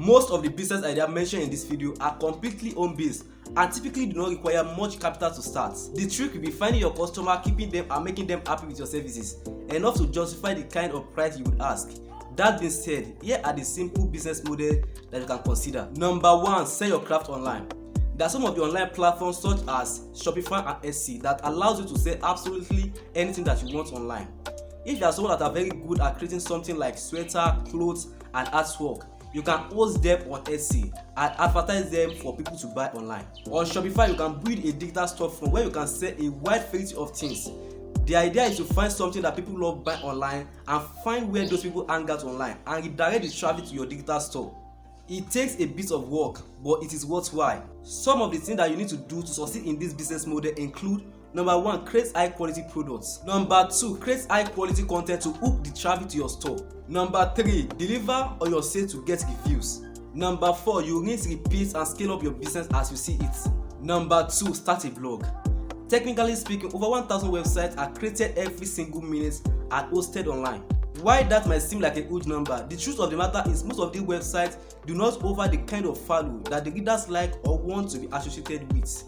Most of the business ideas mentioned in this video are completely home-based and typically do not require much capital to start. The trick will be finding your customer, keeping them and making them happy with your services, enough to justify the kind of price you would ask. That being said, here are the simple business models that you can consider. Number 1, sell your craft online. There are some of the online platforms such as Shopify and Etsy that allows you to sell absolutely anything that you want online. If you are someone that are very good at creating something like sweater, clothes and artwork, you can host them on Etsy and advertise them for people to buy online. On Shopify, you can build a digital storefront where you can sell a wide variety of things. The idea is to find something that people love buying online and find where those people hang out online and redirect the traffic to your digital store. It takes a bit of work, but it is worthwhile. Some of the things that you need to do to succeed in this business model include: number 1, create high quality products. Number 2, create high quality content to hook the traffic to your store. Number 3, deliver on your sale to get reviews. Number 4, you need to repeat and scale up your business as you see it. Number 2, start a blog. Technically speaking, over 1,000 websites are created every single minute and hosted online. While that might seem like a huge number, the truth of the matter is most of these websites do not offer the kind of value that the readers like or want to be associated with.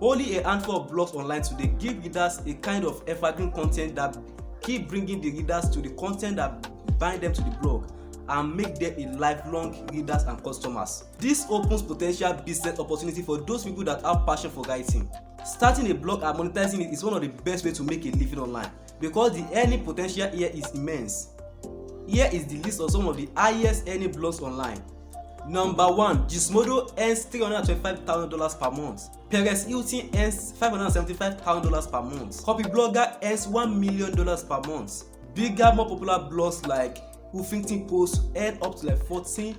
Only a handful of blogs online today give readers a kind of evergreen content that keep bringing the readers to the content that bind them to the blog and make them a lifelong readers and customers. This opens potential business opportunity for those people that have passion for writing. Starting a blog and monetizing it is one of the best ways to make a living online because the earning potential here is immense. Here is the list of some of the highest earning blogs online. Number 1, Gizmodo earns $325,000 per month. Perez Hilton earns $575,000 per month. Copyblogger earns $1 million per month. Bigger, more popular blogs like Huffington Post earn up to like $14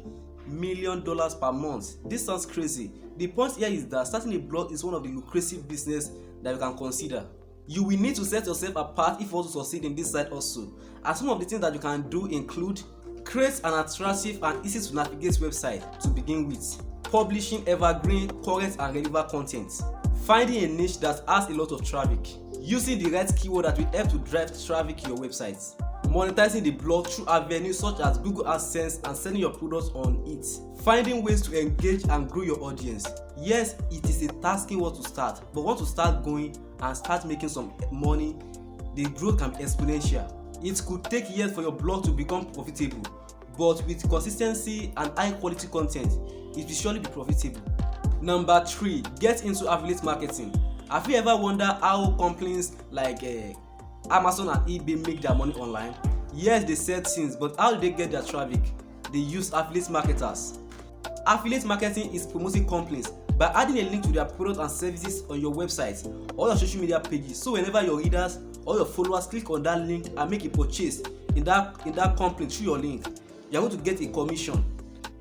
million per month. This sounds crazy. The point here is that starting a blog is one of the lucrative business that you can consider. You will need to set yourself apart if you want to succeed in this side also. And some of the things that you can do include: create an attractive and easy to navigate website to begin with, publishing evergreen, current and relevant content, finding a niche that has a lot of traffic, using the right keyword that will help to drive traffic to your website, monetizing the blog through avenues such as Google AdSense and selling your products on it, finding ways to engage and grow your audience. Yes, it is a tasking one to start, but once you start going and start making some money, the growth can be exponential. It could take years for your blog to become profitable, but with consistency and high quality content, it will surely be profitable. Number 3, get into affiliate marketing. Have you ever wondered how companies like Amazon and eBay make their money online? Yes, they sell things, but how do they get their traffic? They use affiliate marketers. Affiliate marketing is promoting companies by adding a link to their products and services on your website or your social media pages, so whenever your readers or your followers click on that link and make a purchase in that company through your link, you are going to get a commission.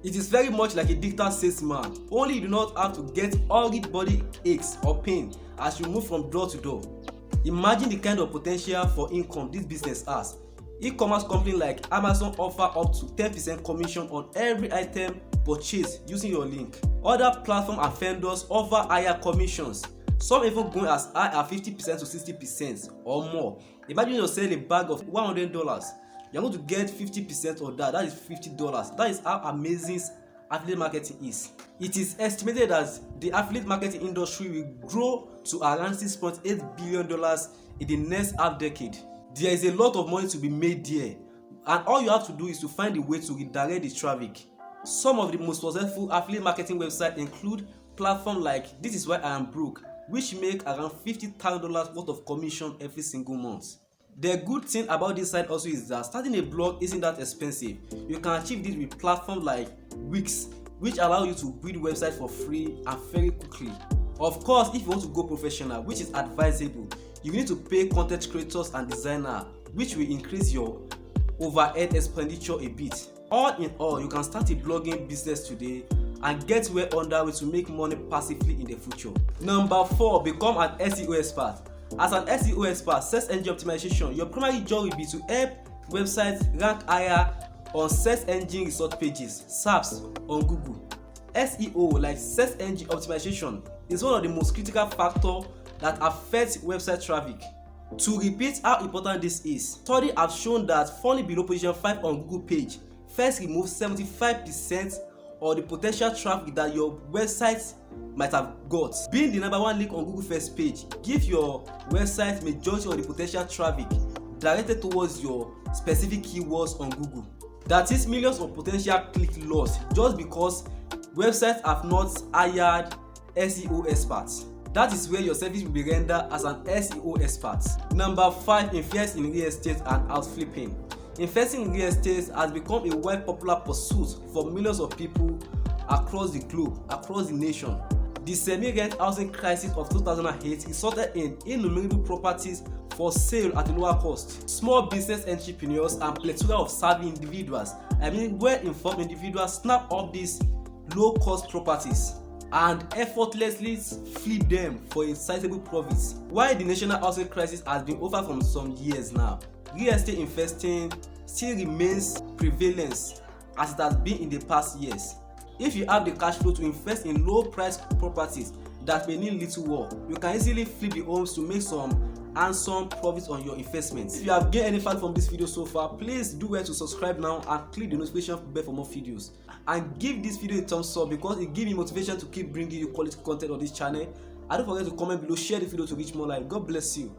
It is very much like a digital salesman, only you do not have to get horrid body aches or pain as you move from door to door. Imagine the kind of potential for income this business has. E-commerce companies like Amazon offer up to 10% commission on every item purchased using your link. Other platforms and vendors offer higher commissions, some even going as high as 50% to 60% or more. Imagine you sell a bag of $100, you're going to get 50% of that. That is $50. That is how amazing affiliate marketing is. It is estimated that the affiliate marketing industry will grow to around $6.8 billion in the next half decade. There is a lot of money to be made there, and all you have to do is to find a way to redirect the traffic. Some of the most successful affiliate marketing websites include platforms like This Is Why I Am Broke, which make around $50,000 worth of commission every single month. The good thing about this site also is that starting a blog isn't that expensive. You can achieve this with platforms like Wix, which allow you to build websites for free and very quickly. Of course, if you want to go professional, which is advisable, you need to pay content creators and designers, which will increase your overhead expenditure a bit. All in all, you can start a blogging business today and get well underway to make money passively in the future. Number 4, become an SEO expert. As an SEO expert, search engine optimization, your primary job will be to help websites rank higher on search engine result pages, SERPs, on Google. SEO, like search engine optimization, is one of the most critical factors that affects website traffic. To repeat how important this is, studies have shown that falling below position 5 on Google page first removes 75% or the potential traffic that your website might have got. Being the number one link on Google first page give your website majority of the potential traffic directed towards your specific keywords on Google. That is millions of potential click loss just because websites have not hired SEO experts. That is where your service will be rendered as an SEO expert. Number 5, invest in real estate and house flipping. Investing in real estate has become a wide popular pursuit for millions of people across the globe, across the nation. The semi-rent housing crisis of 2008 resulted in innumerable properties for sale at a lower cost. Small business entrepreneurs and plethora of savvy individuals, well-informed individuals, snap up these low-cost properties and effortlessly flip them for a sizable profit. While the national housing crisis has been over for some years now, real estate investing still remains prevalent as it has been in the past years. If you have the cash flow to invest in low-priced properties that may need little work, you can easily flip the homes to make some handsome profits on your investments. If you have gained any value from this video so far, please do well to subscribe now and click the notification bell for more videos. And give this video a thumbs up because it gives me motivation to keep bringing you quality content on this channel. And don't forget to comment below, share the video to reach more likes. God bless you.